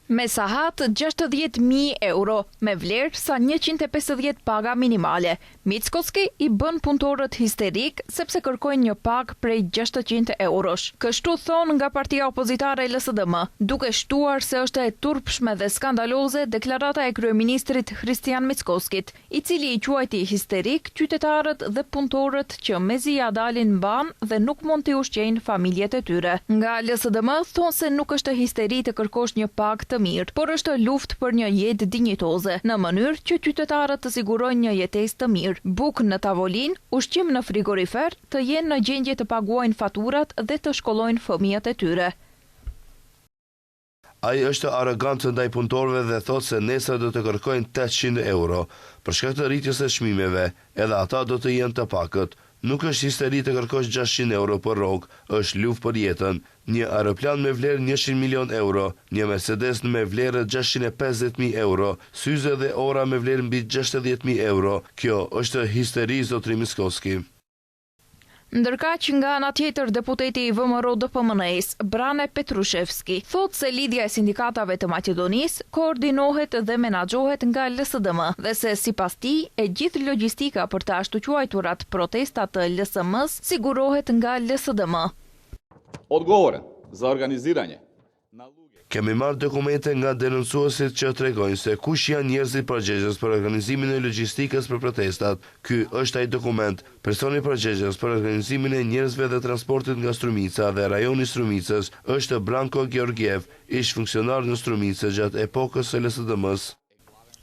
Me sahat 60.000 euro, me vlerë sa 150 paga minimale. Mickoski i bën punëtorët histerik sepse kërkojnë një pagë prej 600 eurosh. Kështu thonë nga partia opozitare LSDM, duke shtuar se është e turpshme dhe skandaloze deklarata e kryeministrit Hristian Mickoskit, i cili i quajti histerik qytetarët dhe punëtorët që mezi ja dalin mban dhe nuk mund t'i ushqejnë familjet e tyre. Nga LSDM thonë se nuk është histeri të kërkosh një pagë të mirë, por është luftë për një jetë dinjitoze, në mënyrë që qytetarët të sigurojnë një jetesë të mirë, bukë në tavolinë, ushqim në frigorifer, të jenë në gjendje të paguajnë faturat dhe të shkollojnë fëmijët e tyre. Ai është arrogant ndaj punëtorëve dhe thotë se nesër do të kërkojnë 800 euro. Për shkak të rritjes së çmimeve, edhe ata do të jenë të pakët. Nuk është histeri të kërkosh 600 euro për rrogë, është luftë për jetën. Një aeroplan me vlerë 100 milion euro, një Mercedes me vlerë 650.000 euro, syze dhe ora me vlerë mbi 60.000 euro. Kjo është histeri, zotri Mickoski. Ndërkaq nga ana tjetër deputeti i VMRO-DPMN-s, Brane Petrushevski, thotë se lidhja e sindikatave të Maqedonisë koordinohet dhe menaxhohet nga LSDM dhe se sipas tij e gjithë logjistika për të ashtu quajturat protesta të LSM-s sigurohet nga LSDM. Odgovoren za organiziranje. Kemi marrë dokumente nga denoncuesit që tregojnë se kush janë njerëzit përgjegjës për organizimin e logjistikës për protestat. Ky është ai dokument. Personi përgjegjës për organizimin e njerëzve dhe transportit nga Strumica dhe rajoni Strumicës është Branko Georgiev, ish funksionar në Strumicë gjatë epokës së LSDM-s.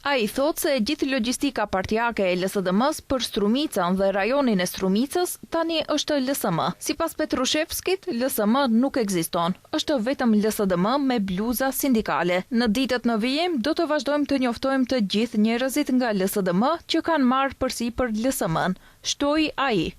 Ai thotë se gjithë logjistika partijake e LSDM-s për Strumicën dhe rajonin e Strumicës tani është LSM. Sipas Petrushevskit, LSM nuk ekziston. Është vetëm LSDM me bluza sindikale. Në ditët në vijim do të vazhdojmë të njoftojmë të gjithë njerëzit nga LSDM që kanë marrë përsipër LSM-n, shtoi ai.